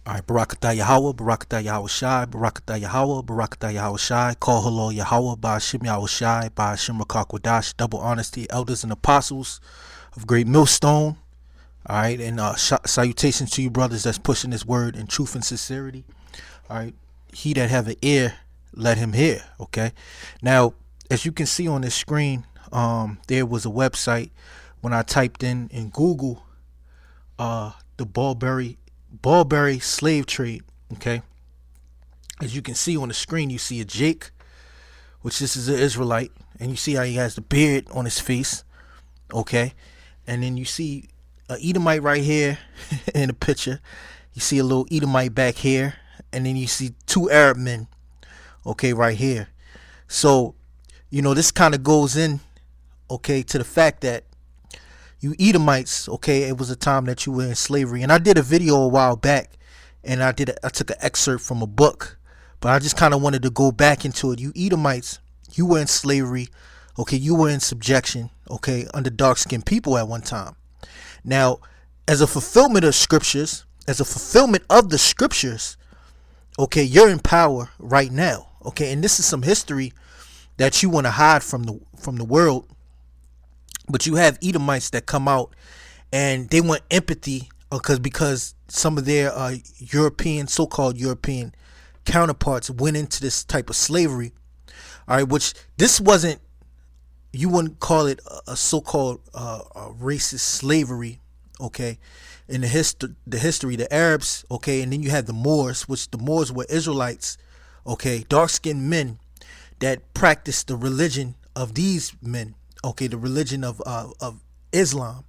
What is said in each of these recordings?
All right, Barakatah Yahweh, Barakatah Yahweh Shai, Barakatah Yahweh, Barakatah Yahweh Shai, Call Hello Yahweh, Ba'ashim Yahweh Shai, Ba'ashim Rakakwadash, double honesty, elders and apostles of Great Millstone. All right, and salutations to you brothers that's pushing this word in truth and sincerity. All right, he that have an ear, let him hear. Okay, now as you can see on this screen, there was a website when I typed in Google, the Barbary slave trade. Okay, as you can see on the screen, you see a Jake, which this is an Israelite, and you see how he has the beard on his face. Okay, and then you see a Edomite right here in the picture. You see a little Edomite back here, and then you see two Arab men. Okay, right here. So, this kind of goes in, okay, to the fact that you Edomites, okay, it was a time that you were in slavery, and I did a video a while back, and I took an excerpt from a book, but I just kind of wanted to go back into it. You Edomites, you were in slavery, okay, you were in subjection, okay, under dark skinned people at one time. Now, as a fulfillment of scriptures, as a fulfillment of the scriptures, okay, you're in power right now, okay, and this is some history that you want to hide from the world. But you have Edomites that come out and they want empathy because some of their European, so-called European counterparts went into this type of slavery. All right, which this wasn't, you wouldn't call it a so-called racist slavery. Okay, in the Arabs. Okay, and then you had the Moors, which the Moors were Israelites. Okay, dark-skinned men that practiced the religion of these men. Okay, the religion of Islam.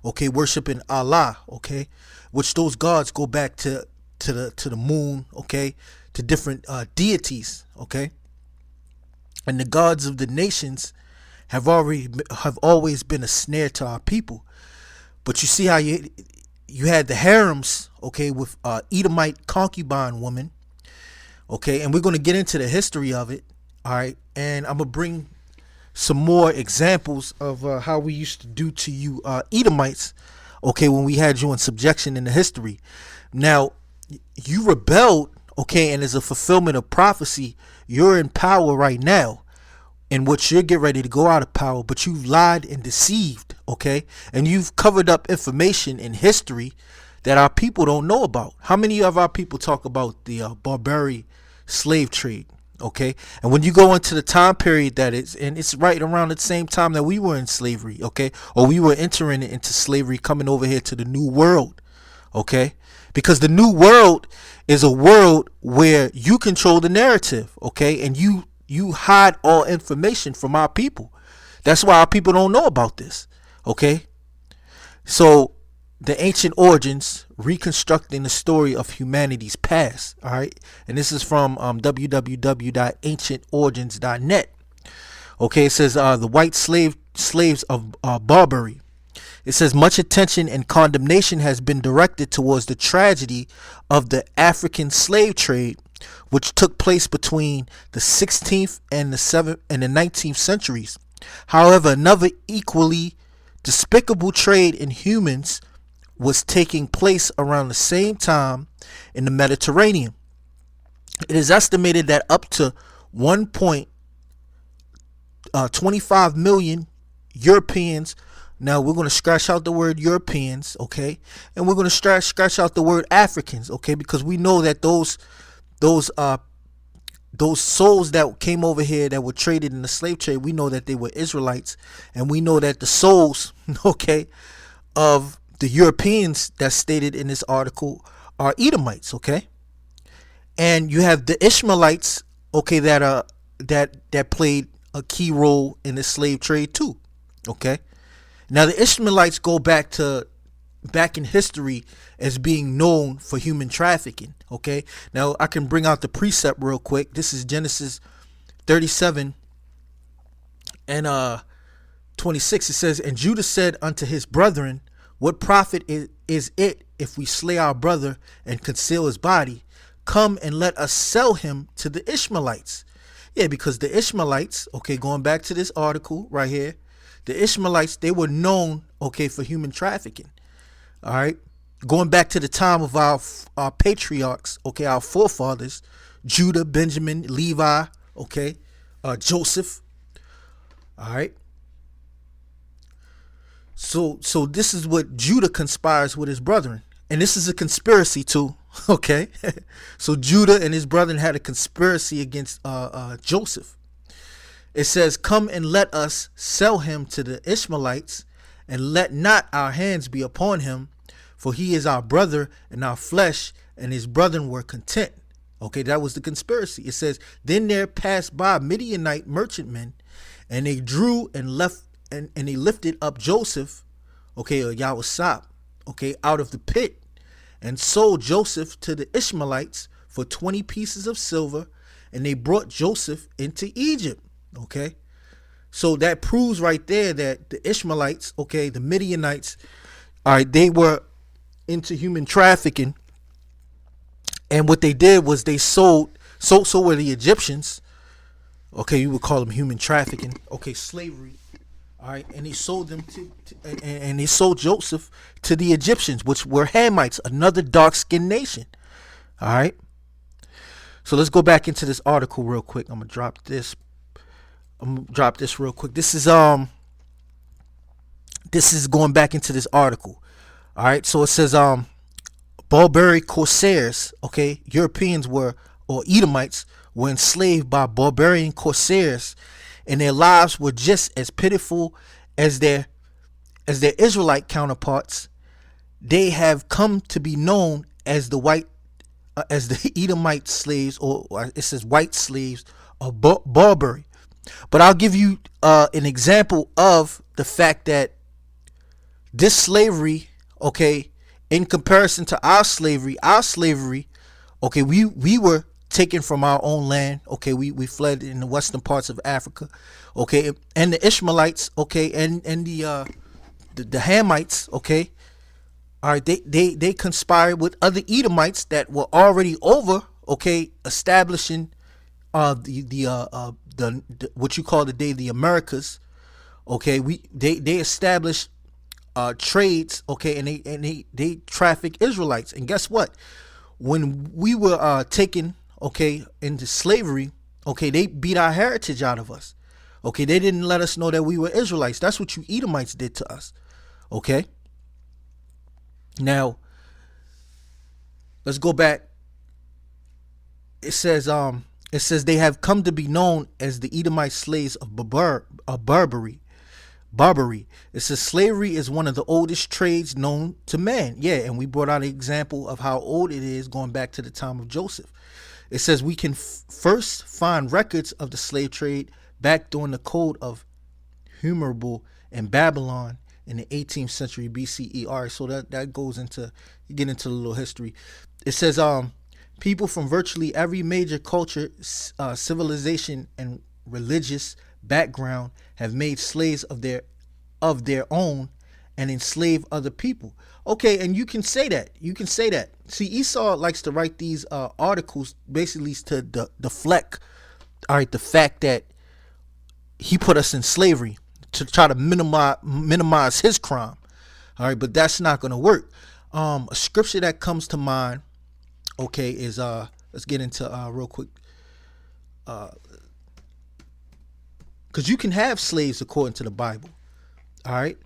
Okay, worshiping Allah. Okay, which those gods go back to the moon. Okay, to different deities. Okay, and the gods of the nations have always been a snare to our people. But you see how you had the harems. Okay, with Edomite concubine woman. Okay, and we're going to get into the history of it. All right, and I'm gonna bring some more examples of how we used to do to you Edomites, okay, when we had you in subjection in the history. Now, you rebelled, okay, and as a fulfillment of prophecy, you're in power right now, in which you're getting ready to go out of power, but you've lied and deceived, okay, and you've covered up information in history that our people don't know about. How many of our people talk about the Barbary slave trade? Okay, and when you go into the time period that is, and it's right around the same time that we were in slavery, okay, or we were entering into slavery, coming over here to the new world, okay, because the new world is a world where you control the narrative, okay, and you hide all information from our people. That's why our people don't know about this, okay. So the ancient origins, reconstructing the story of humanity's past. All right, and this is from www.ancientorigins.net. Okay, it says the white slaves of Barbary. It says much attention and condemnation has been directed towards the tragedy of the African slave trade, which took place between the 16th and the 19th centuries. However, another equally despicable trade in humans was taking place around the same time in the Mediterranean. It is estimated that up to 1.25 million Europeans. Now we're going to scratch out the word Europeans, okay, and we're going to scratch out the word Africans, okay, because we know that those souls that came over here that were traded in the slave trade, we know that they were Israelites, and we know that the souls, okay, of the Europeans that's stated in this article are Edomites, okay? And you have the Ishmaelites, okay, that played a key role in the slave trade too, okay? Now the Ishmaelites go back in history as being known for human trafficking, okay? Now I can bring out the precept real quick. This is Genesis 37 and 26. It says, and Judah said unto his brethren, what profit is it if we slay our brother and conceal his body? Come and let us sell him to the Ishmaelites. Yeah, because the Ishmaelites, okay, going back to this article right here, the Ishmaelites, they were known, okay, for human trafficking. All right. going back to the time of our patriarchs, okay, our forefathers, Judah, Benjamin, Levi, okay, Joseph. All right. So this is what Judah conspires with his brethren, and this is a conspiracy too. Okay, so Judah and his brethren had a conspiracy against Joseph. It says, "Come and let us sell him to the Ishmaelites, and let not our hands be upon him, for he is our brother and our flesh." And his brethren were content. Okay, that was the conspiracy. It says, "Then there passed by Midianite merchantmen, and they drew and left, and they lifted up Joseph, okay, or Yahusap, okay, out of the pit, and sold Joseph to the Ishmaelites for 20 pieces of silver, and they brought Joseph into Egypt." Okay, so that proves right there that the Ishmaelites, okay, the Midianites, all right, they were into human trafficking, and what they did was they sold. So were the Egyptians. Okay, you would call them human trafficking. Okay, slavery. All right, and they sold them and they sold Joseph to the Egyptians, which were Hamites, another dark-skinned nation. All right. So let's go back into this article real quick. I'm gonna drop this real quick. This is going back into this article. All right. So it says Barbary corsairs, okay, Europeans were, or Edomites were enslaved by barbarian corsairs, and their lives were just as pitiful as their Israelite counterparts. They have come to be known as the Edomite slaves, or it says white slaves of Barbary. But I'll give you an example of the fact that this slavery, okay, in comparison to our slavery, okay, we were taken from our own land. Okay, we fled in the western parts of Africa. Okay, and the Ishmaelites, okay, and the Hamites, okay, all right, they conspired with other Edomites that were already over, okay, establishing the what you call today the Americas. Okay, they established trades, okay, and they traffic Israelites. And guess what? When we were taken, okay, into slavery, okay, they beat our heritage out of us. Okay, they didn't let us know that we were Israelites. That's what you Edomites did to us. Okay. Now, let's go back. It says they have come to be known as the Edomite slaves of Barbary. It says slavery is one of the oldest trades known to man. Yeah, and we brought out an example of how old it is going back to the time of Joseph. It says we can first find records of the slave trade back during the code of Humorable in Babylon in the 18th century BCE. All right, so that goes into, you get into a little history. It says people from virtually every major culture, civilization, and religious background have made slaves of their own and enslave other people. Okay, and you can say that. See, Esau likes to write these articles basically to deflect, all right, the fact that he put us in slavery to try to minimize his crime. All right, but that's not going to work. A scripture that comes to mind, okay, is let's get into real quick, because you can have slaves according to the Bible. All right,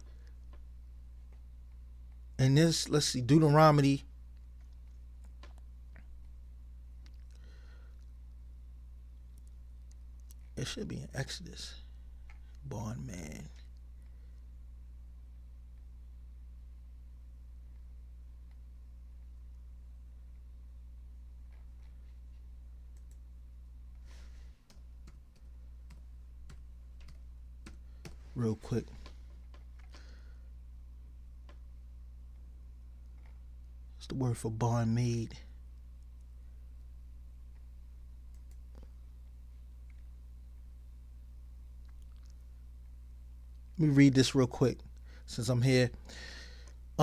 and this, let's see, Deuteronomy. It should be in Exodus. Bondman. Real quick. What's the word for bondmaid? Let me read this real quick since I'm here.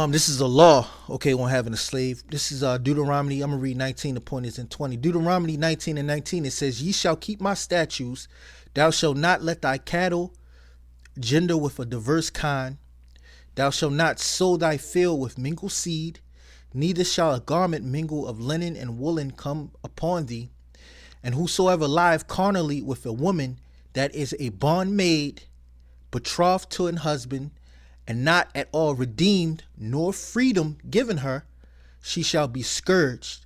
This is a law, okay, on having a slave. This is Deuteronomy. I'm gonna read 19. The point is in 20. Deuteronomy 19 and 19. It says, "Ye shall keep my statutes. Thou shalt not let thy cattle gender with a diverse kind. Thou shalt not sow thy field with mingled seed. Neither shall a garment mingle of linen and woolen come upon thee. And whosoever lieth carnally with a woman that is a bondmaid, betrothed to an husband, and not at all redeemed, nor freedom given her, she shall be scourged.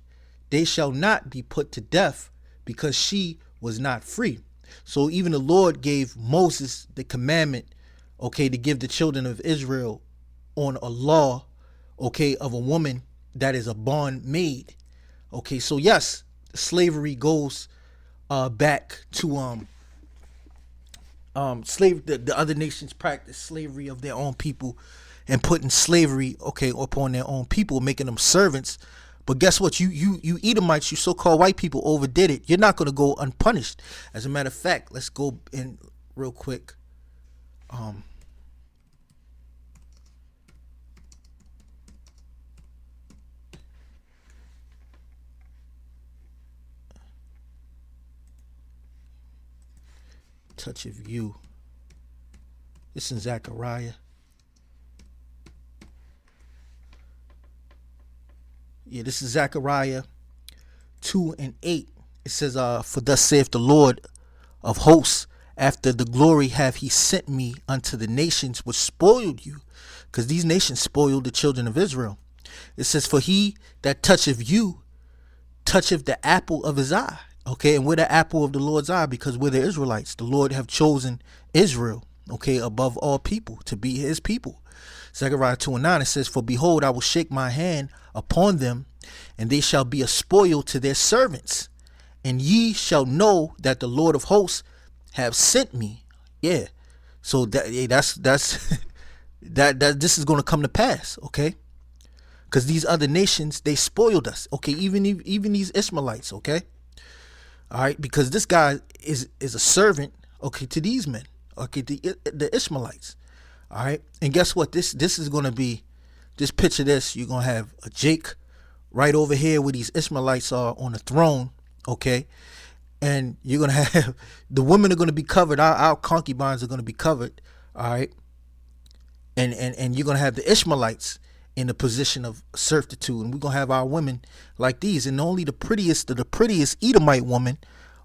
They shall not be put to death, because she was not free. So even the Lord gave Moses the commandment, okay, to give the children of Israel on a law, okay, of a woman that is a bondmaid. Okay, so yes, slavery goes back to slave the other nations practice slavery of their own people and putting slavery, okay, upon their own people, making them servants. But guess what? You Edomites, you so-called white people, overdid it. You're not going to go unpunished. As a matter of fact, let's go in real quick. Touch of you. This is Zechariah. Yeah, this is Zechariah 2 and 8. It says, for thus saith the Lord of hosts, after the glory have he sent me unto the nations which spoiled you. Because these nations spoiled the children of Israel. It says, for he that toucheth you toucheth the apple of his eye. Okay, and we're the apple of the Lord's eye because we're the Israelites. The Lord have chosen Israel, okay, above all people to be his people. Zechariah 2 and 9, it says, for behold, I will shake my hand upon them, and they shall be a spoil to their servants. And ye shall know that the Lord of hosts have sent me. Yeah. So that's that this is going to come to pass, okay? Because these other nations, they spoiled us, okay? Even these Ishmaelites, okay? All right, because this guy is a servant, okay, to these men, okay, the Ishmaelites. All right, and guess what? This is going to be, just picture this. You're going to have a Jake right over here where these Ishmaelites are on the throne, okay? And you're going to have, the women are going to be covered. Our concubines are going to be covered, all right? And you're going to have the Ishmaelites in the position of servitude, and we're going to have our women like these. And only the prettiest of the prettiest Edomite woman,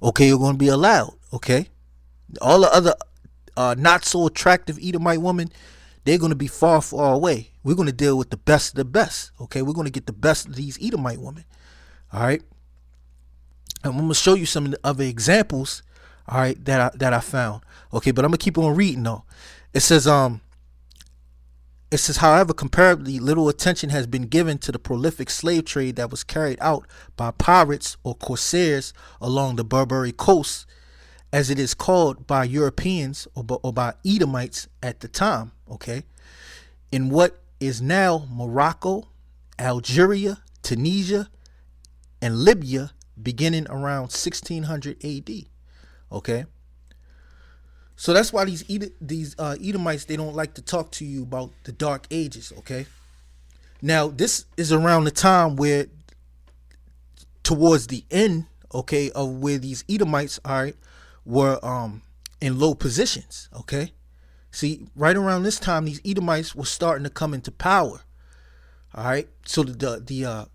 okay, are going to be allowed, okay? All the other not so attractive Edomite women, they're going to be far, far away. We're going to deal with the best of the best, okay? We're going to get the best of these Edomite women, all right? And I'm going to show you some of the other examples, all right, that I found, okay? But I'm going to keep on reading, though. It says, however, comparatively little attention has been given to the prolific slave trade that was carried out by pirates or corsairs along the Barbary coast, as it is called by Europeans or by Edomites at the time, okay, in what is now Morocco, Algeria, Tunisia, and Libya, beginning around 1600 AD, okay? So that's why these Edomites, they don't like to talk to you about the Dark Ages, okay? Now, this is around the time where, towards the end, okay, of where these Edomites, all right, were in low positions, okay? See, right around this time, these Edomites were starting to come into power, all right? So the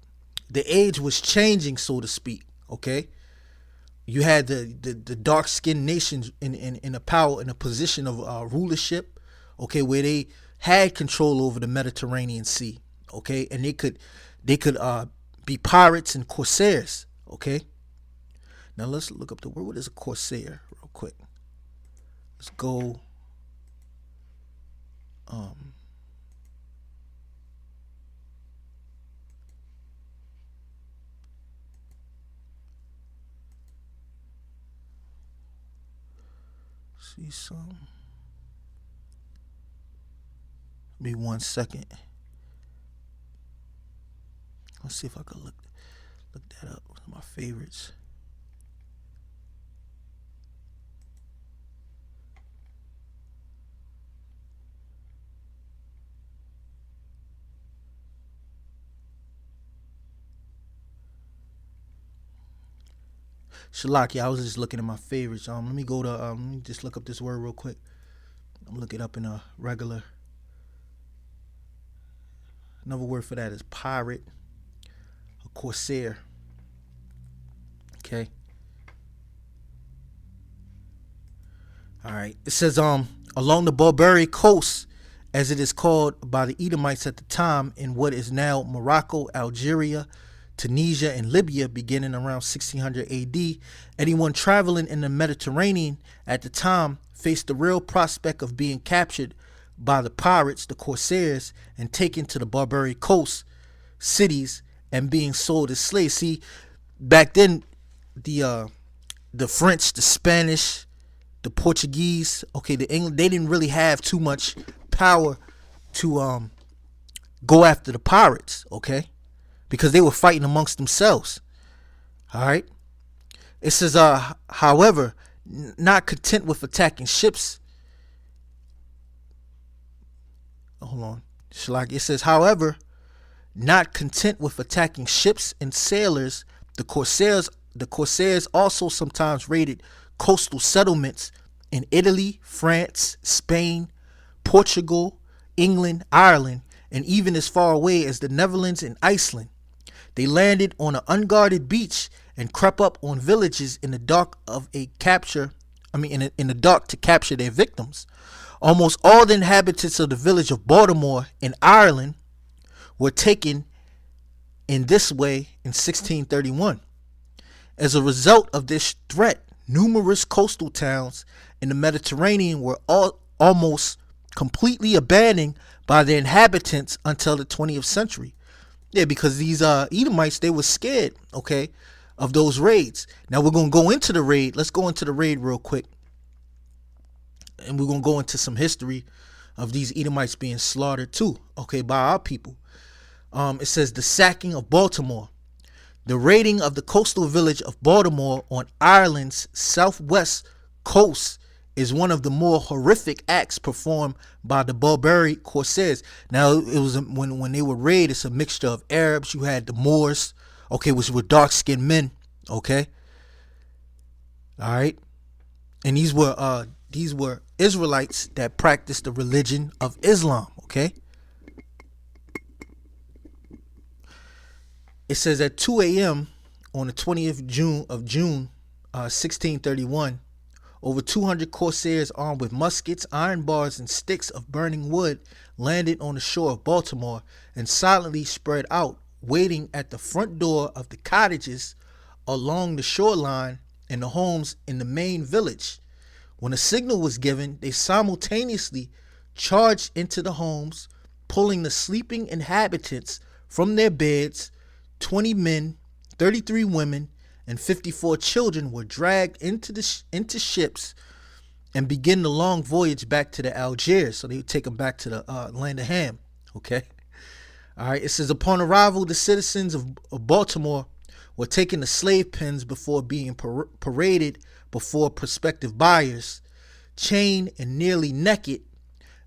age was changing, so to speak, okay? You had the dark-skinned nations in a power, in a position of rulership, okay, where they had control over the Mediterranean Sea, okay, and they could be pirates and corsairs, okay. Now let's look up the word. What is a corsair, real quick? Let's go. See some. Give me 1 second. Let's see if I can look that up. One of my favorites. Shalaki, I was just looking at my favorites. Let me go to let me just look up this word real quick. I'm looking it up in a regular. Another word for that is pirate. corsair. Okay. All right. It says along the Barbary coast, as it is called by the Edomites at the time, in what is now Morocco, Algeria, Tunisia, and Libya, beginning around 1600 AD, anyone traveling in the Mediterranean at the time faced the real prospect of being captured by the pirates, the corsairs, and taken to the Barbary coast cities and being sold as slaves. See, back then, the French, the Spanish, the Portuguese, okay, the English, they didn't really have too much power to go after the pirates, okay, because they were fighting amongst themselves. All right. It says, however, not content with attacking ships. Hold on. It says, however, not content with attacking ships and sailors, the corsairs also sometimes raided coastal settlements in Italy, France, Spain, Portugal, England, Ireland, and even as far away as the Netherlands and Iceland. They landed on an unguarded beach and crept up on villages in the dark in the dark to capture their victims. Almost all the inhabitants of the village of Baltimore in Ireland were taken in this way in 1631. As a result of this threat, numerous coastal towns in the Mediterranean were almost completely abandoned by their inhabitants until the 20th century. Yeah, because these Edomites, they were scared, okay, of those raids. Now we're going to go into the raid. Let's go into the raid real quick. And we're going to go into some history of these Edomites being slaughtered too, okay, by our people. It says the sacking of Baltimore. The raiding of the coastal village of Baltimore on Ireland's southwest coast is one of the more horrific acts performed by the Barbary corsairs. Now, it was when they were raided, it's a mixture of Arabs. You had the Moors, okay, which were dark-skinned men, okay, all right, and these were Israelites that practiced the religion of Islam, okay. It says at 2 a.m. on the 20th of June, 1631, over 200 corsairs armed with muskets, iron bars, and sticks of burning wood landed on the shore of Baltimore and silently spread out, waiting at the front door of the cottages along the shoreline and the homes in the main village. When a signal was given, they simultaneously charged into the homes, pulling the sleeping inhabitants from their beds. 20 men, 33 women, and 54 children were dragged into ships and begin the long voyage back to the Algiers. So they would take them back to the land of Ham. Okay. All right. It says, upon arrival, the citizens of Baltimore were taken to slave pens before being paraded before prospective buyers. Chained and nearly naked,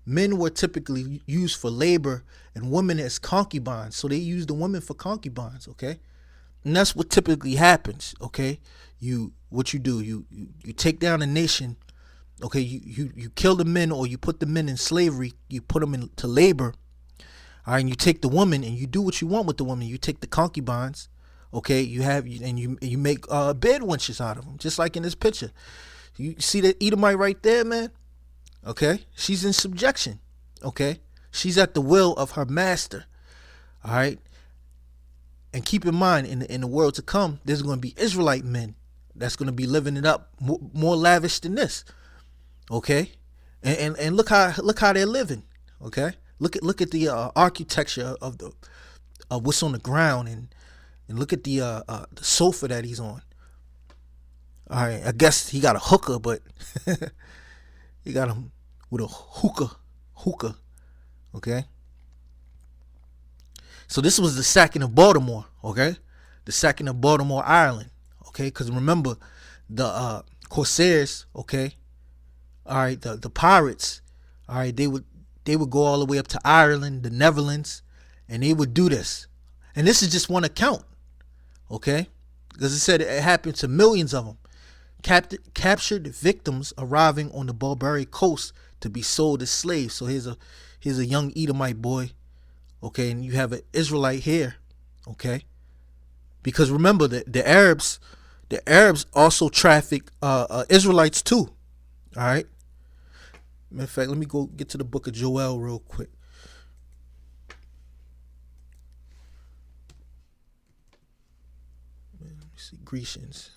men were typically used for labor and women as concubines. So they used the women for concubines, okay? And that's what typically happens, okay? You take down a nation, okay? You kill the men, or you put the men in slavery, you put them into labor, all right? And you take the woman and you do what you want with the woman. You take the concubines, okay? You make bed wenches out of them, just like in this picture. You see that Edomite right there, man? Okay, she's in subjection. Okay, she's at the will of her master. All right, and keep in mind, in the world to come, there's going to be Israelite men that's going to be living it up more lavish than this. Okay, and look how they're living. Okay, look at the architecture of what's on the ground, and look at the sofa that he's on. All right, I guess he got a hooker, but he got him with a hookah. Okay. So this was the sacking of Baltimore. Okay, the sacking of Baltimore, Ireland. Okay, because remember the corsairs. Okay, all right, the pirates. All right, they would go all the way up to Ireland, the Netherlands, and they would do this. And this is just one account. Okay, because it said it happened to millions of them. Captured victims arriving on the Barbary coast to be sold as slaves. So here's a young Edomite boy, okay, and you have an Israelite here, okay, because remember that the Arabs also traffic Israelites too. All right. Matter of fact, let me go get to the book of Joel real quick. Let me see, Grecians.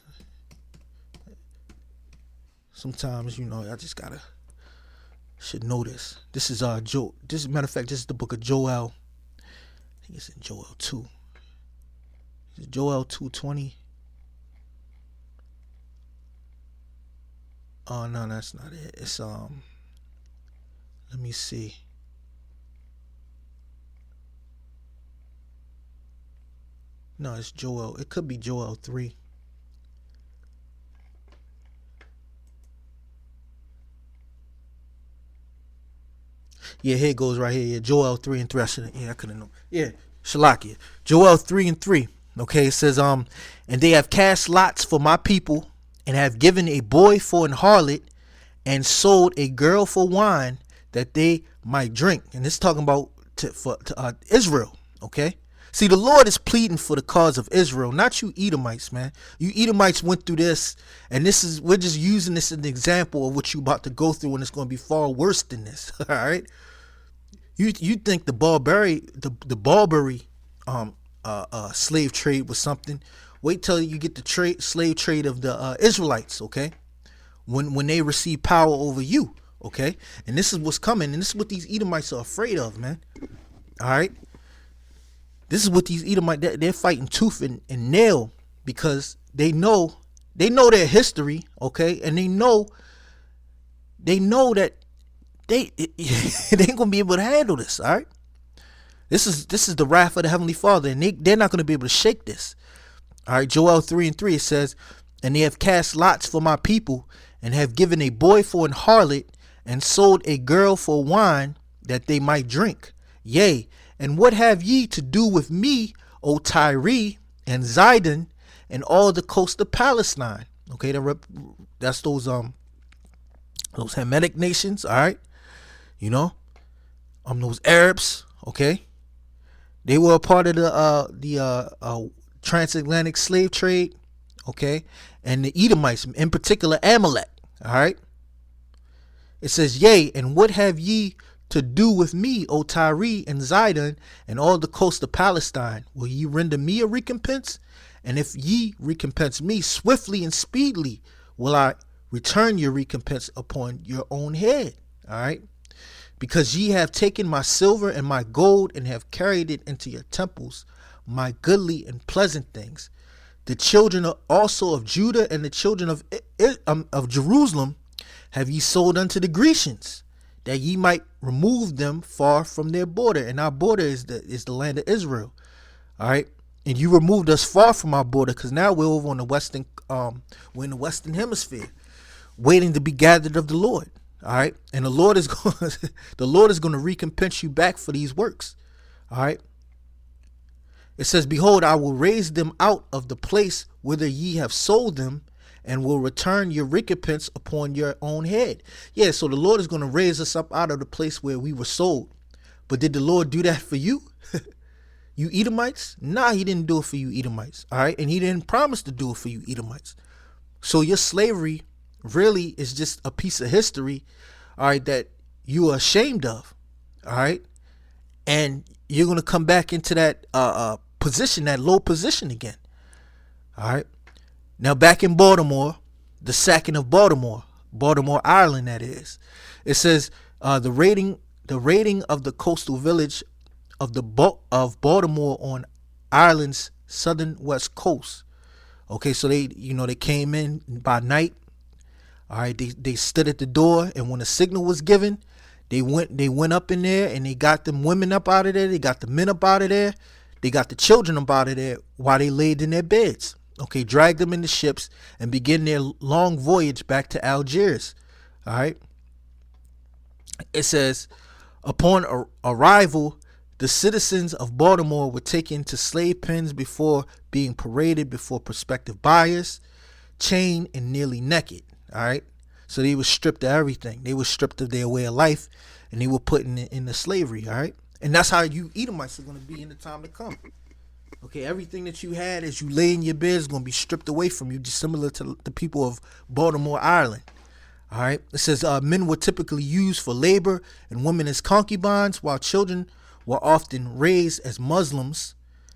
Sometimes, I just should know this. This is this is matter of fact, this is the book of Joel. I think it's in Joel 2. Is it Joel 2:20? Oh no, that's not it. It's let me see. No, it's Joel. It could be Joel 3. Yeah, here it goes right here. Yeah, Joel 3:3. I couldn't know. Yeah, Shalakia. Joel 3:3. Okay, it says, and they have cast lots for my people, and have given a boy for an harlot, and sold a girl for wine, that they might drink. And this is talking about Israel. Okay. See, the Lord is pleading for the cause of Israel, not you Edomites, man. You Edomites went through this, and we're just using this as an example of what you about to go through, and it's going to be far worse than this. All right. You think the Barbary slave trade was something? Wait till you get the slave trade of the Israelites, okay? When they receive power over you, okay? And this is what's coming, and this is what these Edomites are afraid of, man. All right. This is what these Edomites, they're fighting tooth and nail, because they know their history, okay, and they know that they ain't gonna be able to handle this. All right, this is the wrath of the Heavenly Father, and they're not gonna be able to shake this. All right, Joel 3:3, it says, and they have cast lots for my people, and have given a boy for an harlot, and sold a girl for wine, that they might drink. Yea, and what have ye to do with me, O Tyre and Zidon, and all the coast of Palestine? Okay, that's those Hamitic nations. All right, those Arabs. Okay, they were a part of the transatlantic slave trade. Okay, and the Edomites, in particular Amalek. All right, it says, yea, and what have ye to do with me, O Tyre and Zidon, and all the coast of Palestine? Will ye render me a recompense? And if ye recompense me swiftly and speedily, will I return your recompense upon your own head. All right. Because ye have taken my silver and my gold, and have carried it into your temples, my goodly and pleasant things. The children also of Judah and the children of Jerusalem have ye sold unto the Grecians, that ye might remove them far from their border. And our border is the land of Israel. All right. And you removed us far from our border, because now we're over on the we're in the western hemisphere, waiting to be gathered of the Lord. All right. And the Lord is going to recompense you back for these works. All right. It says, behold, I will raise them out of the place whither ye have sold them, and will return your recompense upon your own head. Yeah, so the Lord is going to raise us up out of the place where we were sold. But did the Lord do that for you? You Edomites? Nah, he didn't do it for you Edomites. All right. And he didn't promise to do it for you Edomites. So your slavery really is just a piece of history, all right, that you are ashamed of. All right. And you're going to come back into that position, that low position again. All right. Now, back in Baltimore, the sacking of Baltimore, Ireland, that is. It says the raiding of the coastal village of Baltimore on Ireland's southern west coast. Okay, so they came in by night. All right, they stood at the door, and when a signal was given, they went up in there, and they got them women up out of there. They got the men up out of there. They got the children up out of there while they laid in their beds. Okay, dragged them in the ships and begin their long voyage back to Algiers. All right. It says, upon arrival, the citizens of Baltimore were taken to slave pens before being paraded before prospective buyers, chained and nearly naked. All right. So they were stripped of everything. They were stripped of their way of life, and they were put into slavery. All right. And that's how you Edomites are going to be in the time to come. Okay, everything that you had as you lay in your bed is going to be stripped away from you, just similar to the people of Baltimore, Ireland. All right. It says men were typically used for labor and women as concubines, while children were often raised as Muslims,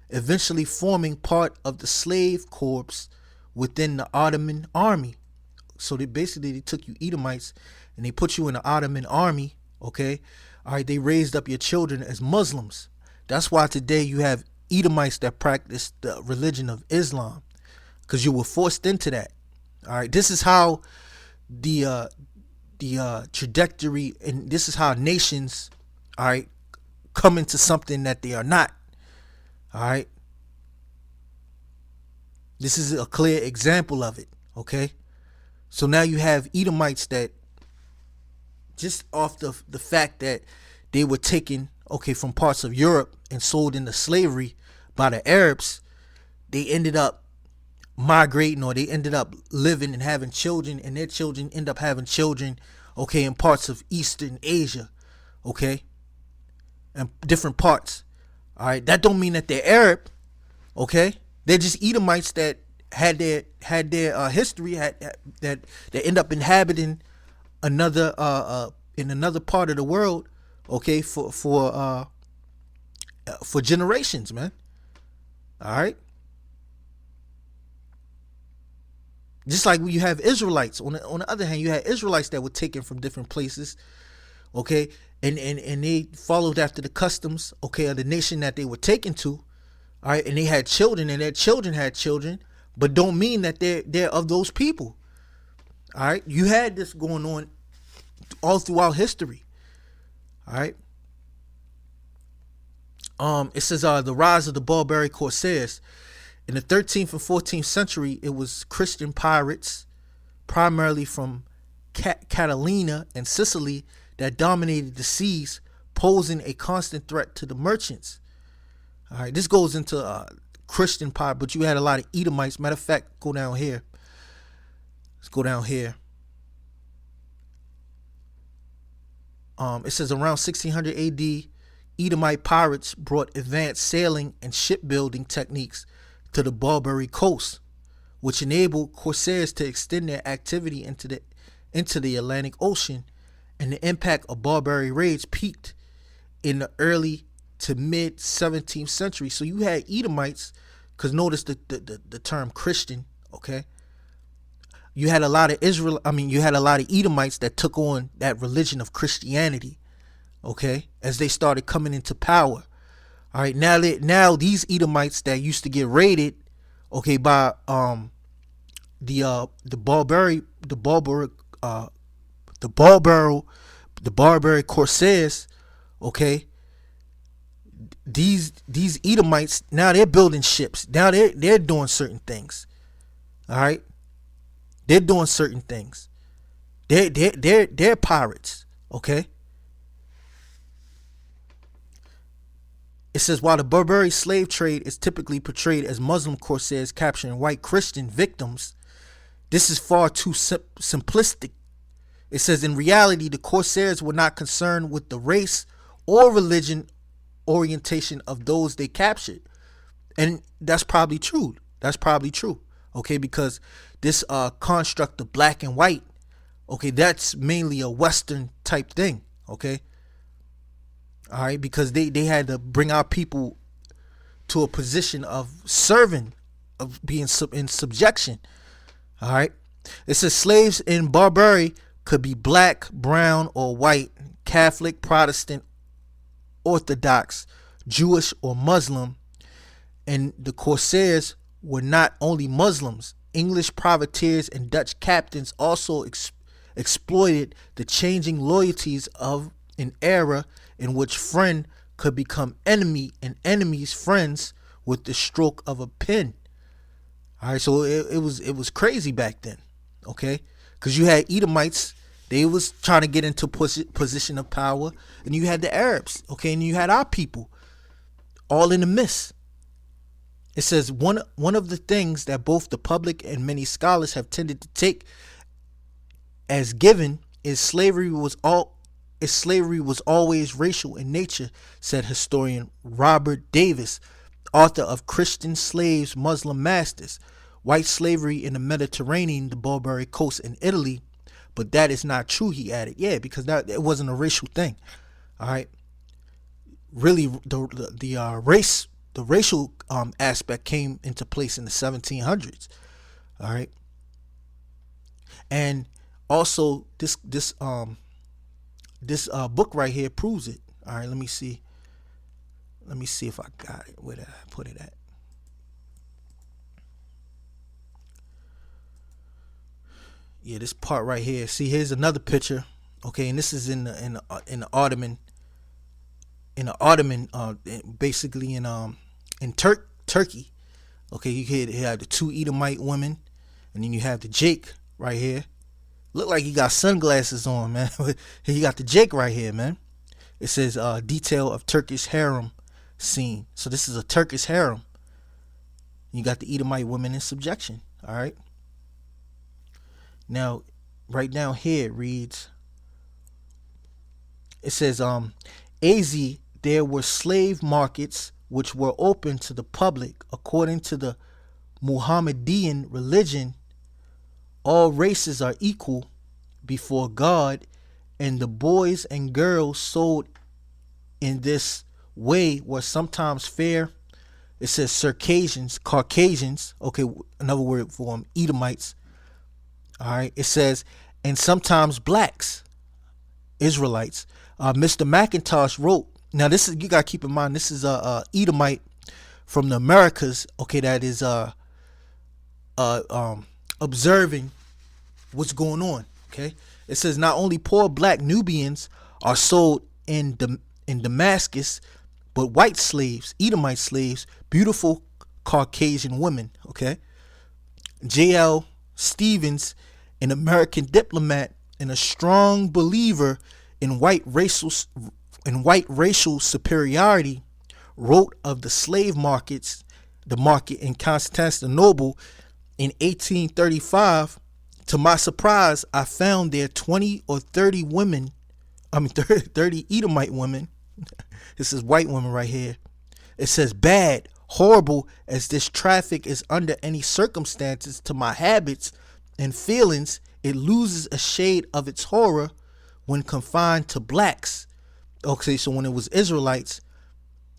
eventually forming part of the slave corps within the Ottoman army. So they took you Edomites and they put you in the Ottoman army. Okay. All right. They raised up your children as Muslims. That's why today you have Edomites that practice the religion of Islam, because you were forced into that. All right. This is how the trajectory, and this is how nations, all right, come into something that they are not. All right. This is a clear example of it. Okay. So now you have Edomites that, just off the fact that they were taken, okay, from parts of Europe and sold into slavery by the Arabs, they ended up migrating, or they ended up living and having children, and their children end up having children, okay, in parts of Eastern Asia, okay, and different parts. All right, that don't mean that they're Arab, okay. They're just Edomites that had their history, that end up inhabiting another in another part of the world, okay, for generations, man. All right. Just like when you have Israelites, on the other hand, you had Israelites that were taken from different places, okay, and they followed after the customs, okay, of the nation that they were taken to, all right, and they had children, and their children had children, but don't mean that they're of those people. All right, you had this going on all throughout history. All right. It says the rise of the Barbary Corsairs. In the 13th and 14th century, it was Christian pirates, primarily from Catalina and Sicily, that dominated the seas, posing a constant threat to the merchants. All right, this goes into Christian pirate, but you had a lot of Edomites. Matter of fact, go down here. Let's go down here. It says around 1600 AD, Edomite pirates brought advanced sailing and shipbuilding techniques to the Barbary coast, which enabled corsairs to extend their activity into the Atlantic Ocean, and the impact of Barbary raids peaked in the early to mid 17th century. So you had Edomites, because notice the term Christian, okay? You had a lot of you had a lot of Edomites that took on that religion of Christianity, okay, as they started coming into power. All right, now these Edomites that used to get raided, okay, by the Barbary Corsairs, okay. These Edomites, now they're building ships. Now they're doing certain things. All right, they're doing certain things. They're pirates, okay. It says, while the Barbary slave trade is typically portrayed as Muslim corsairs capturing white Christian victims, this is far too simplistic. It says, in reality, the corsairs were not concerned with the race or religion orientation of those they captured. And that's probably true. Okay, because this construct of black and white, okay, that's mainly a Western type thing, okay. All right, because they had to bring our people to a position of serving, of being in subjection. All right, it says slaves in Barbary could be black, brown, or white, Catholic, Protestant, Orthodox, Jewish, or Muslim. And the corsairs were not only Muslims. English privateers and Dutch captains also exploited the changing loyalties of an era in which friend could become enemy and enemies friends with the stroke of a pen. All right, so it was crazy back then, okay? Because you had Edomites, they was trying to get into position of power, and you had the Arabs, okay, and you had our people, all in the midst. It says one of the things that both the public and many scholars have tended to take as given is slavery was always racial in nature, said historian Robert Davis. author of Christian Slaves, Muslim Masters, White Slavery in the Mediterranean, the Barbary Coast in Italy. But that is not true, he added. Yeah, because that it wasn't a racial thing. All right. Really, the racial aspect came into place in the 1700s. All right. And also this book right here proves it. All right, let me see. Let me see if I got it. Where did I put it at? Yeah, this part right here. See, here's another picture. Okay, and this is in the Ottoman, basically in Turkey. Okay, you have the two Edomite women, and then you have the Jake right here. Look like he got sunglasses on, man. He got the Jake right here, man. It says detail of Turkish harem scene. So this is a Turkish harem. You got the Edomite women in subjection. All right. Now, right down here it reads. It says AZ, there were slave markets which were open to the public according to the Muhammadan religion. All races are equal before God, and the boys and girls sold in this way were sometimes fair. It says Circassians, Caucasians, okay, another word for them, Edomites. All right, it says, and sometimes blacks, Israelites. Mr. McIntosh wrote. Now this is, you gotta keep in mind, this is a Edomite from the Americas. Okay, that is observing what's going on. Okay, it says not only poor black Nubians are sold in Damascus, but white slaves, Edomite slaves, beautiful Caucasian women. Okay, J.L. Stevens, an American diplomat and a strong believer in white racial superiority, wrote of the slave markets, the market in Constantinople in 1835. To my surprise, I found there 20 or 30 women, 30 Edomite women. This is white women right here. It says bad, horrible as this traffic is under any circumstances to my habits and feelings, it loses a shade of its horror when confined to blacks. Okay, so when it was Israelites,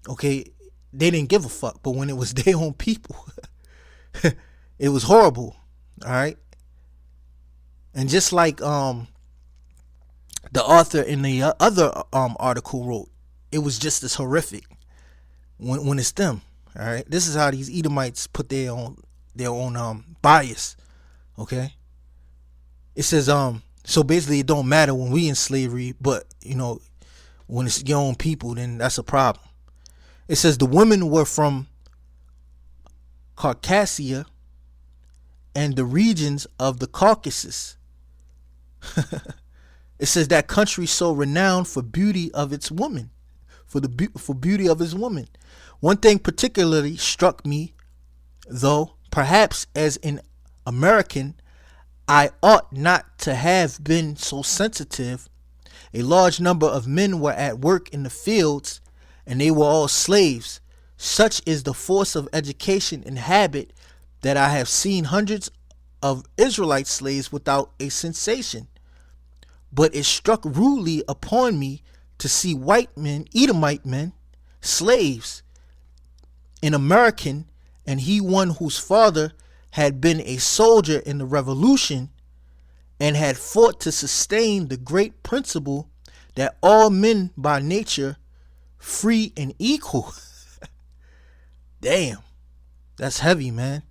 okay, they didn't give a fuck. But when it was their own people, it was horrible. All right. And just like the author in the other article wrote, it was just as horrific when it's them. All right. This is how these Edomites put their own bias. Okay. It says so basically it don't matter when we in slavery, but when it's your own people, then that's a problem. It says the women were from Caucasia and the regions of the Caucasus. It says that country so renowned for beauty of its woman, for beauty of its woman. One thing particularly struck me, though perhaps as an American I ought not to have been so sensitive. A large number of men were at work in the fields, and they were all slaves. Such is the force of education and habit that I have seen hundreds of Israelite slaves without a sensation. But it struck rudely upon me to see white men, Edomite men, slaves, an American, and he one whose father had been a soldier in the Revolution and had fought to sustain the great principle that all men by nature free and equal. Damn, that's heavy, man.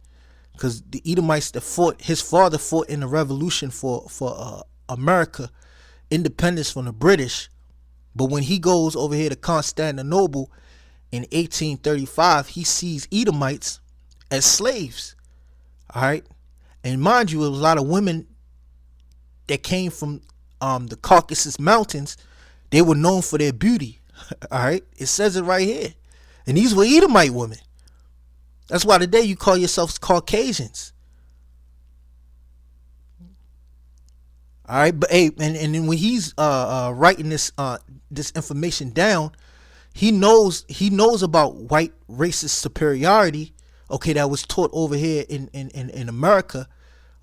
Because the Edomites that fought, his father fought in the Revolution for America, independence from the British. But when he goes over here to Constantinople in 1835, he sees Edomites as slaves. All right. And mind you, there was a lot of women that came from the Caucasus Mountains. They were known for their beauty. All right. It says it right here. And these were Edomite women. That's why today you call yourselves Caucasians. All right. But hey, and then when he's writing this information down, He knows about white racist superiority, okay, that was taught over here in America,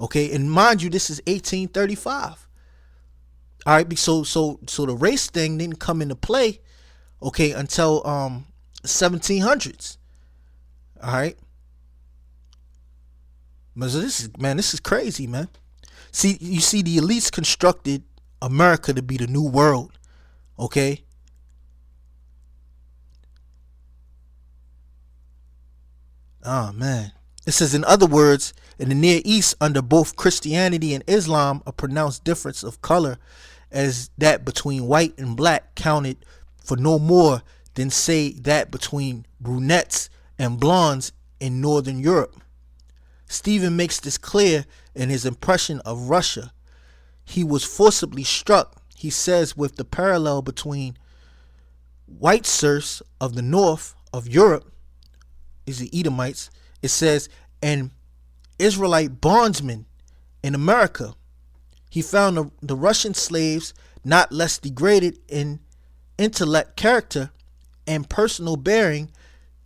okay, and mind you, this is 1835. All right, so the race thing didn't come into play, okay, until 1700s. All right, but so this is crazy, man. See, you see, the elites constructed America to be the new world, okay. Oh man. It says, in other words, in the Near East, under both Christianity and Islam, a pronounced difference of color, as that between white and black, counted for no more than, say, that between brunettes and blondes in Northern Europe. Stephen makes this clear in his impression of Russia. He was forcibly struck, he says, with the parallel between white serfs of the north of Europe, is the Edomites, it says, and Israelite bondsmen in America. He found the Russian slaves not less degraded in intellect, character, and personal bearing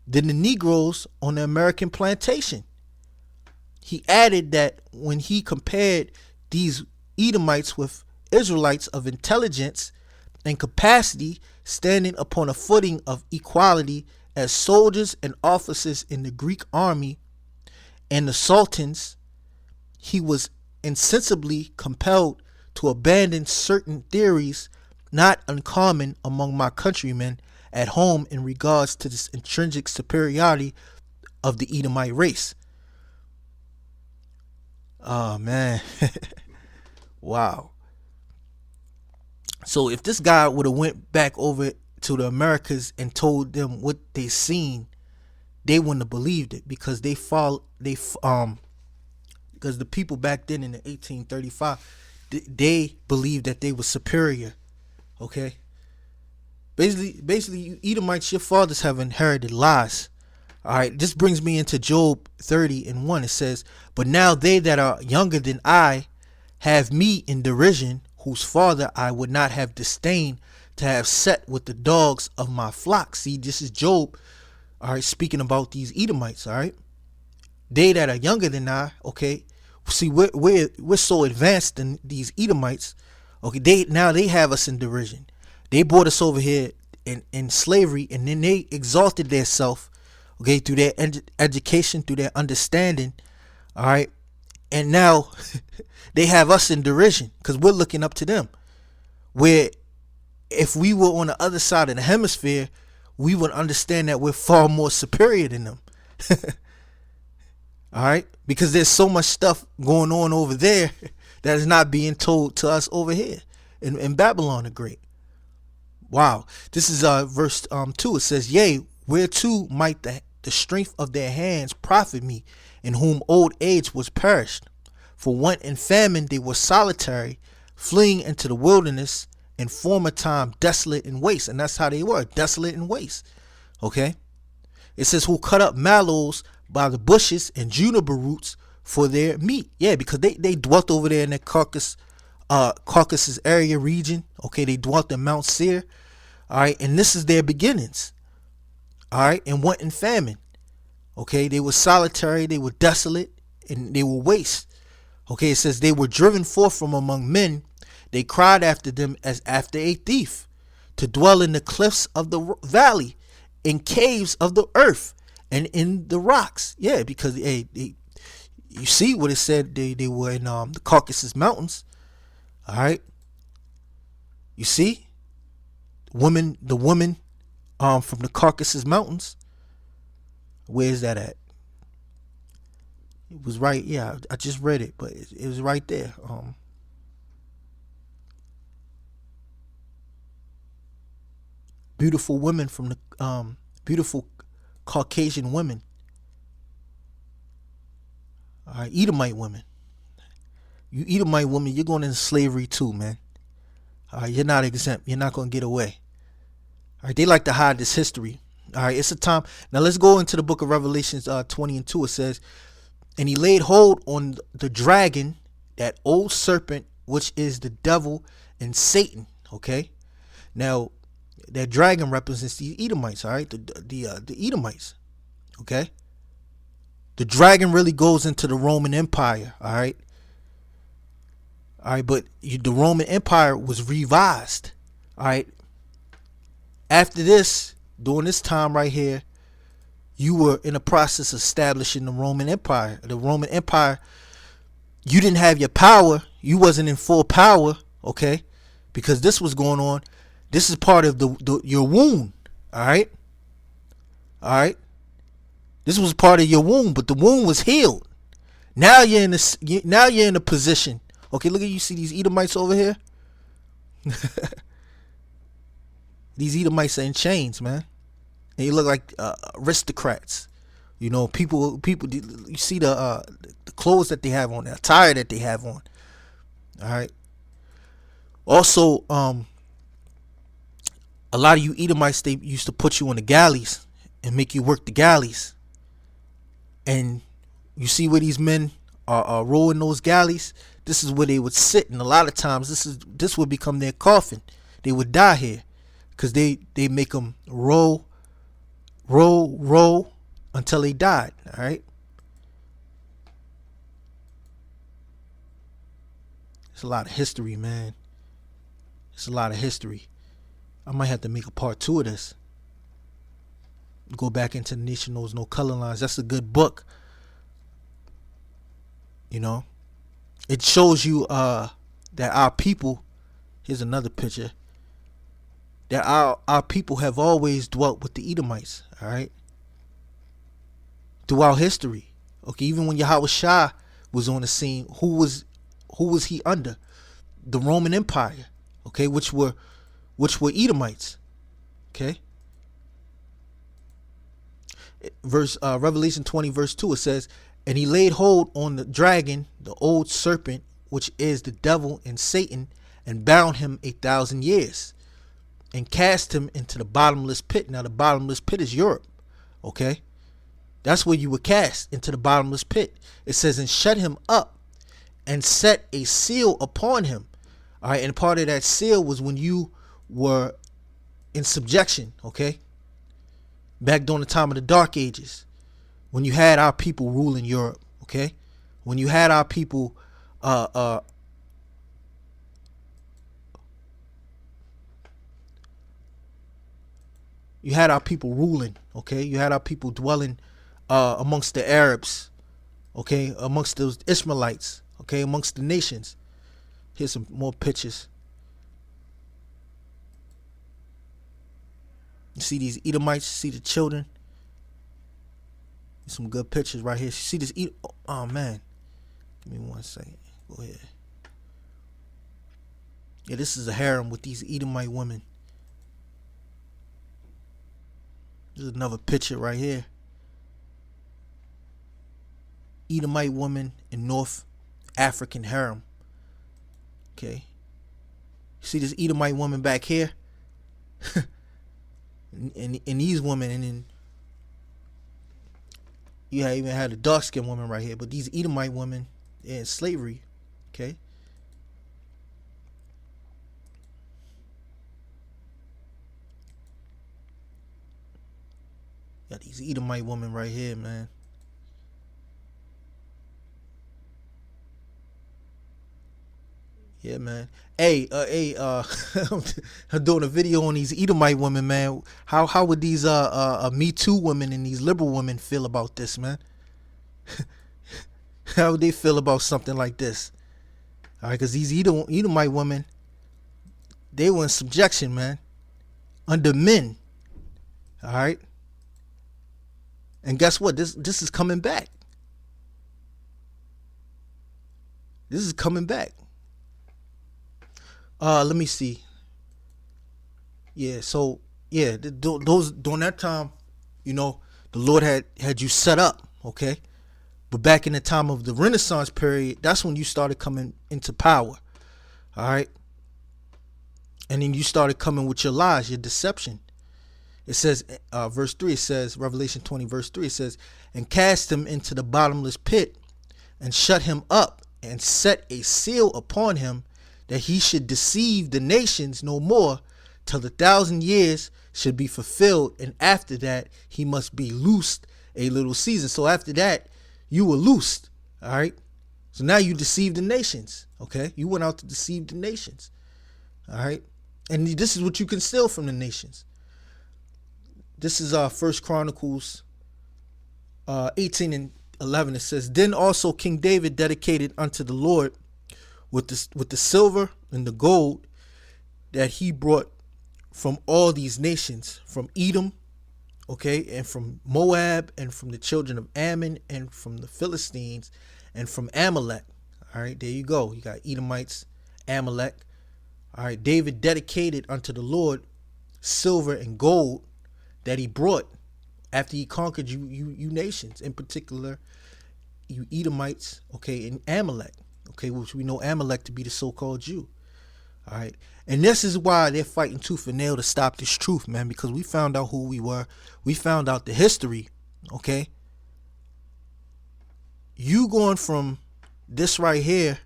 than the Negroes on the American plantation. He added that when he compared these Edomites with Israelites of intelligence and capacity, standing upon a footing of equality as soldiers and officers in the Greek army and the sultans, he was insensibly compelled to abandon certain theories not uncommon among my countrymen at home in regards to this intrinsic superiority of the Edomite race. Oh man. Wow. So if this guy would have went back over to the Americas and told them what they seen, they wouldn't have believed it, because because the people back then in the 1835, they believed that they were superior. Okay. Basically, you Edomites, your fathers have inherited lies. All right. This brings me into Job 30:1. It says, "But now they that are younger than I have me in derision, whose father I would not have disdained to have set with the dogs of my flock." See, this is Job, all right, speaking about these Edomites, all right. They that are younger than I, okay. See, we're so advanced in these Edomites, okay. They have us in derision. They brought us over here in slavery, and then they exalted their self, okay, through their education, through their understanding, all right. And now they have us in derision because we're looking up to them. Where if we were on the other side of the hemisphere, we would understand that we're far more superior than them. All right, because there's so much stuff going on over there that is not being told to us over here in Babylon the Great. Wow. This is verse 2. It says, "Yea, whereto might the strength of their hands profit me, in whom old age was perished? For want and famine they were solitary, fleeing into the wilderness, in former time desolate and waste." And that's how they were, desolate and waste. Okay. It says, "Who cut up mallows by the bushes and juniper roots for their meat." Yeah, because they dwelt over there in the Caucasus area region. Okay, they dwelt in Mount Seir. All right, and this is their beginnings. All right, and want and famine. Okay, they were solitary, they were desolate, and they were waste. Okay, it says, "They were driven forth from among men. They cried after them as after a thief, to dwell in the cliffs of the valley, in caves of the earth, and in the rocks." Yeah, because you see what it said, they were in the Caucasus Mountains. All right. You see? The woman from the Caucasus Mountains. Where is that at? It was right, yeah, I just read it, but it was right there. Beautiful women from the beautiful Caucasian women. All right, Edomite women. You Edomite women, you're going into slavery too, man. All right, you're not exempt. You're not going to get away. All right, they like to hide this history. All right, it's a time. Now let's go into the book of Revelations 20:2. It says, "And he laid hold on the dragon, that old serpent, which is the devil and Satan." Okay. Now, That dragon represents the Edomites. All right, the Edomites. Okay, the dragon really goes into the Roman Empire. All right, but the Roman Empire was revised. All right, after this, during this time right here, you were in the process of establishing the Roman Empire. The Roman Empire, you didn't have your power. You wasn't in full power, okay? Because this was going on. This is part of your wound, all right? All right? This was part of your wound, but the wound was healed. Now you're in a position. Okay, look at you see these Edomites over here? These Edomites are in chains, man. And you look like aristocrats. You know, people. You see the clothes that they have on, the attire that they have on. All right. Also, a lot of you Edomites, they used to put you on the galleys and make you work the galleys. And you see where these men are rowing those galleys. This is where they would sit, and a lot of times this would become their coffin. They would die here, because they make them row until they died. All right. It's a lot of history, man. It's a lot of history. I might have to make a part 2 of this. Go back into The Nation Knows No Color Lines. That's a good book. You know, it shows you that our people. Here's another picture. That our people have always dwelt with the Edomites. All right. Throughout history. Okay, even when Yahweh Shah was on the scene, who was he under? The Roman Empire. Okay, which were Edomites. Okay. Revelation 20 verse 2, it says, and he laid hold on the dragon, the old serpent, which is the devil and Satan, and bound him 1,000 years, and cast him into the bottomless pit. Now the bottomless pit is Europe. Okay, that's where you were cast, into the bottomless pit. It says, and shut him up, and set a seal upon him. All right, and part of that seal was when you were in subjection. Okay, back during the time of the Dark Ages, when you had our people ruling Europe. Okay, when you had our people ruling. Okay, you had our people dwelling amongst the Arabs. Okay, amongst those Ishmaelites. Okay, amongst the nations. Here's some more pictures. You see these Edomites, you see the children. Some good pictures right here. You see this oh man. Give me 1 second. Go ahead. Yeah, this is a harem with these Edomite women. There's another picture right here. Edomite woman in North African harem. Okay. See this Edomite woman back here? and these women, and then you even had a dark skinned woman right here. But these Edomite women, they're in slavery. Okay. Got these Edomite women right here, man. Yeah, man. Hey, I'm doing a video on these Edomite women, man. How would these Me Too women and these liberal women feel about this, man? How would they feel about something like this? All right, because these Edomite women, they were in subjection, man, under men. All right. And guess what? This is coming back. This is coming back. Let me see. Yeah, so yeah, those during that time, you know, the Lord had you set up, okay? But back in the time of the Renaissance period, that's when you started coming into power. All right? And then you started coming with your lies, your deception. It says, verse 3, it says, Revelation 20, verse 3, it says, and cast him into the bottomless pit, and shut him up, and set a seal upon him, that he should deceive the nations no more, till the 1,000 years should be fulfilled, and after that he must be loosed a little season. So after that, you were loosed. All right. So now you deceived the nations. Okay, you went out to deceive the nations. All right, and this is what you can steal from the nations. This is First Chronicles 18:11. It says, "Then also King David dedicated unto the Lord with the silver and the gold that he brought from all these nations, from Edom, okay, and from Moab, and from the children of Ammon, and from the Philistines, and from Amalek." All right, there you go. You got Edomites, Amalek. All right, David dedicated unto the Lord silver and gold that he brought after he conquered you nations, in particular you Edomites, okay, and Amalek, okay, which we know Amalek to be the so-called Jew. All right, and this is why they're fighting tooth and nail to stop this truth, man, because we found out who we were. We found out the history, okay? You going from this right here,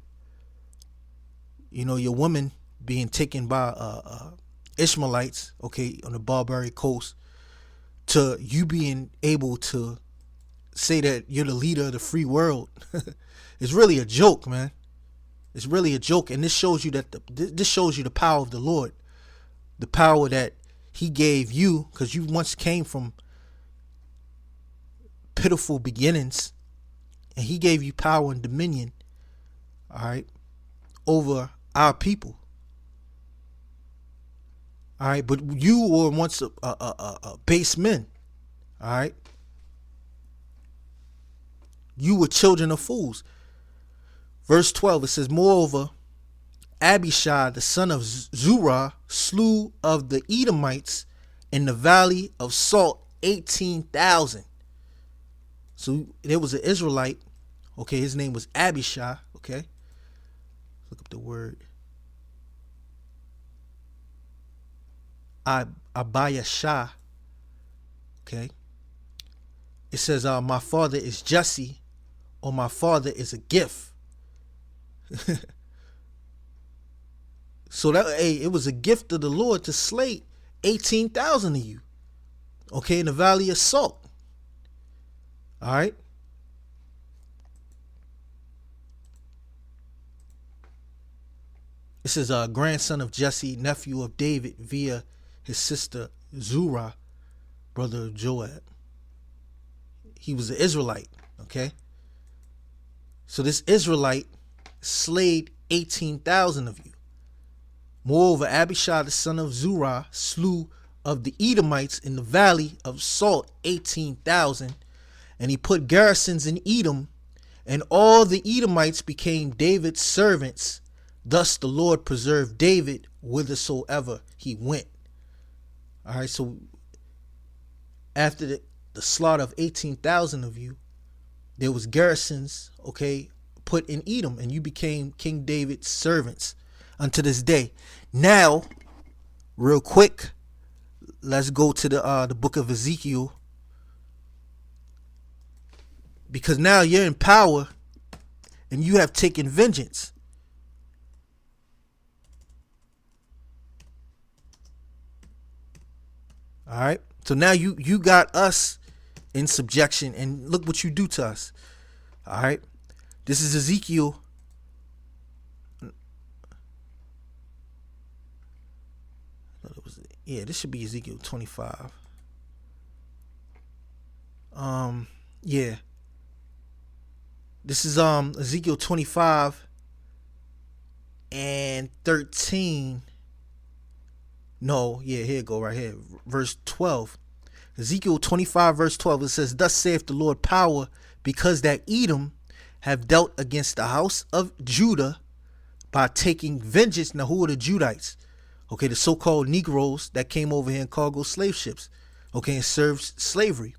you know, your woman being taken by Ishmaelites, okay, on the Barbary coast, to you being able to say that you're the leader of the free world. It's really a joke, man. It's really a joke, and this shows you that this shows you the power of the Lord, the power that he gave you, because you once came from pitiful beginnings, and he gave you power and dominion, all right, over our people. All right, but you were once a base men. All right, you were children of fools. Verse 12, it says, "Moreover, Abishai, the son of Zerah, slew of the Edomites in the valley of Salt 18,000. So there was an Israelite. Okay, his name was Abishai. Okay, look up the word. Abayashah. Okay. It says, my father is Jesse, or my father is a gift. So that, hey, it was a gift of the Lord to slay 18,000 of you. Okay, in the valley of Salt. All right. This is a grandson of Jesse, nephew of David, via his sister Zerah, brother of Joab. He was an Israelite, okay? So this Israelite slayed 18,000 of you. Moreover, Abishai, the son of Zerah, slew of the Edomites in the valley of Salt 18,000, and he put garrisons in Edom, and all the Edomites became David's servants. Thus the Lord preserved David whithersoever he went. All right, so after the slaughter of 18,000 of you, there was garrisons, okay, put in Edom, and you became King David's servants unto this day. Now, real quick, let's go to the book of Ezekiel, because now you're in power and you have taken vengeance. All right, so now you got us in subjection, and look what you do to us. All right, this is Ezekiel. Yeah, this should be Ezekiel 25. Yeah, this is Ezekiel 25 and 13. No, yeah, here you go, right here, verse 12. Ezekiel 25 verse 12, it says, "Thus saith the Lord power, because that Edom have dealt against the house of Judah by taking vengeance." Now, who are the Judites? Okay, the so-called Negroes that came over here in cargo slave ships, okay, and served slavery.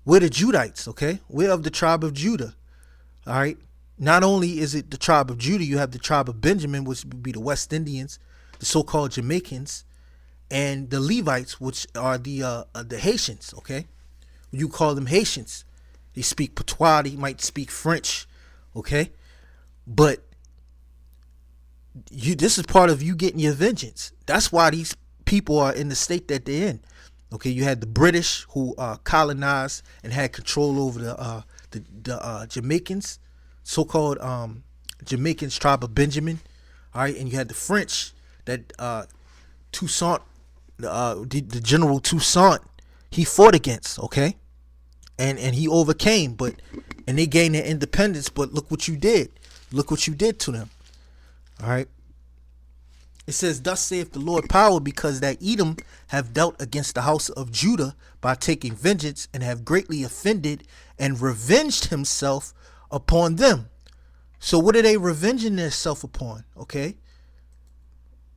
We're the Judites, okay? We're of the tribe of Judah, all right? Not only is it the tribe of Judah, you have the tribe of Benjamin, which would be the West Indians, the so-called Jamaicans, and the Levites, which are the Haitians, okay? You call them Haitians. They speak patois, they might speak French, okay? But this is part of you getting your vengeance. That's why these people are in the state that they're in. Okay, you had the British who colonized and had control over the Jamaicans, so-called Jamaicans, tribe of Benjamin. All right, and you had the French that Toussaint, the General Toussaint, he fought against. Okay, and he overcame, and they gained their independence. But look what you did. Look what you did to them. All right. It says, thus saith the Lord power, because that Edom have dealt against the house of Judah by taking vengeance, and have greatly offended and revenged himself upon them. So what are they revenging themselves upon? Okay.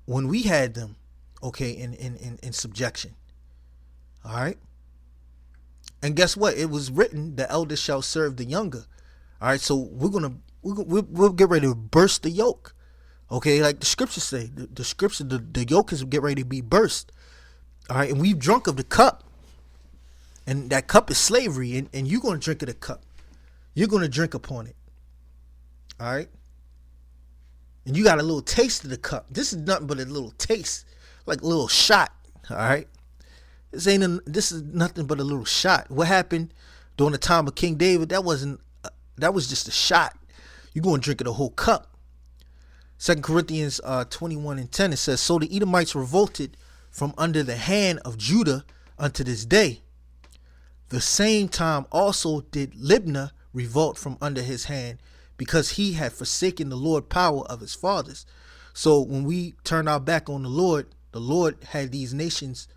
When we had them, okay, in subjection. All right. And guess what? It was written, the elder shall serve the younger. All right. So we'll get ready to burst the yoke. Okay, like the scriptures say, the scripture, the yoke is get ready to be burst. All right, and we've drunk of the cup, and that cup is slavery, and you're going to drink of the cup. You're going to drink upon it. All right, and you got a little taste of the cup. This is nothing but a little taste, like a little shot. All right, this is nothing but a little shot. What happened during the time of King David? That was just a shot. You're going to drink of the whole cup. 2 Corinthians 21:10, it says, so the Edomites revolted from under the hand of Judah unto this day. The same time also did Libnah revolt from under his hand, because he had forsaken the Lord power of his fathers. So when we turn our back on the Lord had these nations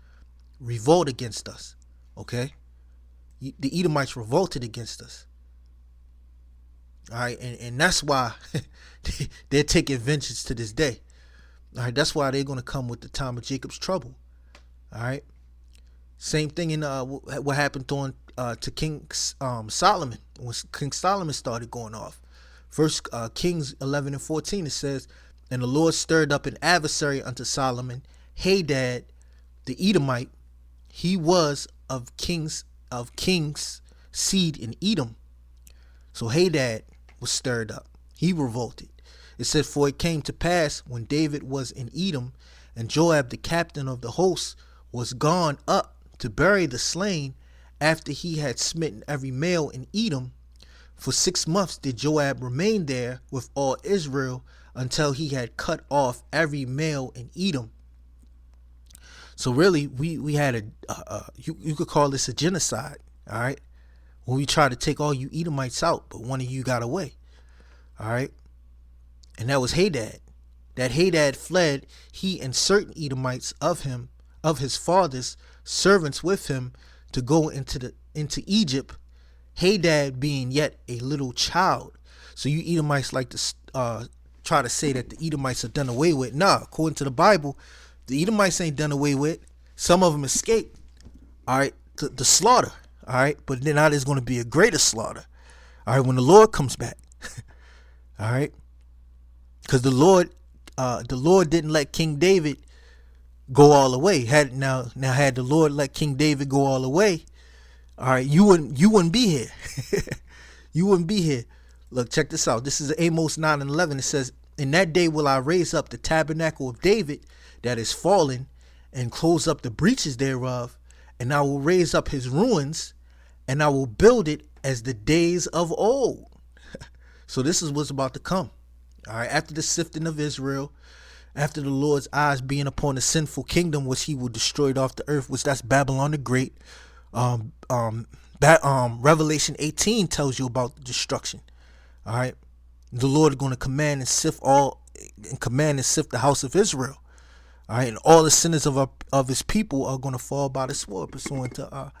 revolt against us. Okay? The Edomites revolted against us. All right, and that's why they're taking vengeance to this day. All right, that's why they're going to come with the time of Jacob's trouble. All right, same thing in what happened to King Solomon, when King Solomon started going off. First Kings 11:14, it says, and the Lord stirred up an adversary unto Solomon, Hadad the Edomite. He was of kings seed in Edom. So Hadad was stirred up. He revolted. It said, for it came to pass when David was in Edom, and Joab the captain of the host was gone up to bury the slain, after he had smitten every male in Edom. For 6 months did Joab remain there with all Israel, until he had cut off every male in Edom. So really, we had you could call this a genocide. All right. When we tried to take all you Edomites out, but one of you got away. All right. And that was Hadad. That Hadad fled, he and certain Edomites of his father's servants with him, to go into Egypt, Hadad being yet a little child. So you Edomites like to try to say that the Edomites are done away with. Nah, according to the Bible, the Edomites ain't done away with. Some of them escaped. All right, the slaughter. All right, but then now there's going to be a greater slaughter. All right, when the Lord comes back. All right, because the Lord didn't let King David go all the way. Had the Lord let King David go all the way, all right, you wouldn't be here. You wouldn't be here. Look, check this out. This is Amos 9:11. It says, in that day will I raise up the tabernacle of David that is fallen, and close up the breaches thereof, and I will raise up his ruins, and I will build it as the days of old. So this is what's about to come. All right, after the sifting of Israel, after the Lord's eyes being upon the sinful kingdom, which he will destroy off the earth, which that's Babylon the Great. Revelation 18 tells you about the destruction. All right, the Lord is going to command and sift the house of Israel. All right, and all the sinners of his people are going to fall by the sword, pursuant to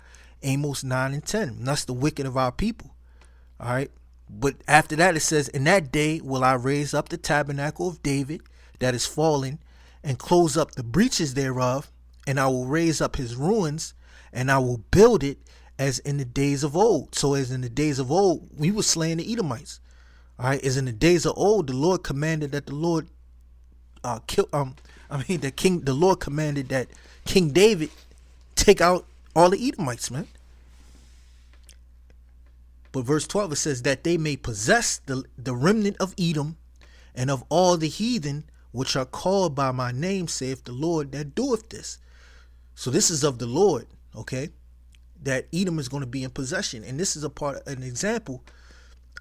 Amos 9:10. And that's the wicked of our people. All right, but after that it says, in that day will I raise up the tabernacle of David that is fallen, and close up the breaches thereof, and I will raise up his ruins, and I will build it as in the days of old. So as in the days of old, we were slaying the Edomites. All right, as in the days of old, the Lord commanded that the Lord the Lord commanded that King David take out all the Edomites, man. But verse 12, it says that they may possess the remnant of Edom, and of all the heathen which are called by my name, saith the Lord that doeth this. So this is of the Lord, okay? That Edom is going to be in possession. And this is an example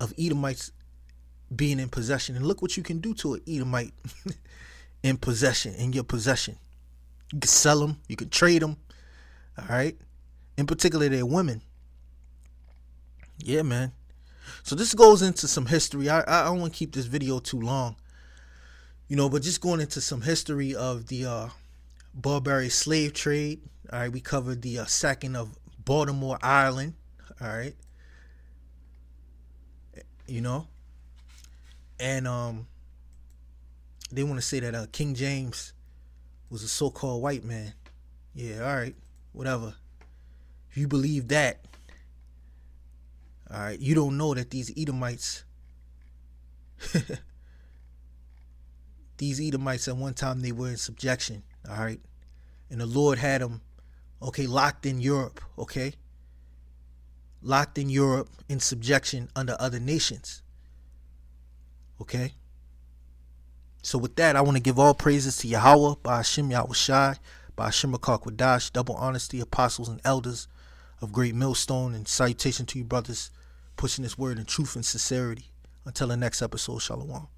of Edomites being in possession. And look what you can do to an Edomite in possession, in your possession. You can sell them, you can trade them, all right? In particular, they're women. Yeah, man. So this goes into some history. I don't want to keep this video too long, but just going into some history of the Barbary slave trade. All right, we covered the sacking of Baltimore, Ireland. All right, and they want to say that King James was a so-called white man. Yeah, all right, whatever. If you believe that, all right, you don't know that these Edomites, at one time they were in subjection. All right, and the Lord had them, locked in Europe. Locked in Europe in subjection under other nations. Okay. So with that, I want to give all praises to Yahweh, Ba'ashim Yahushai, Ba'ashim Rakakwadash, double honesty, apostles and elders of Great Millstone, and salutation to you brothers pushing this word in truth and sincerity. Until the next episode, Shalom.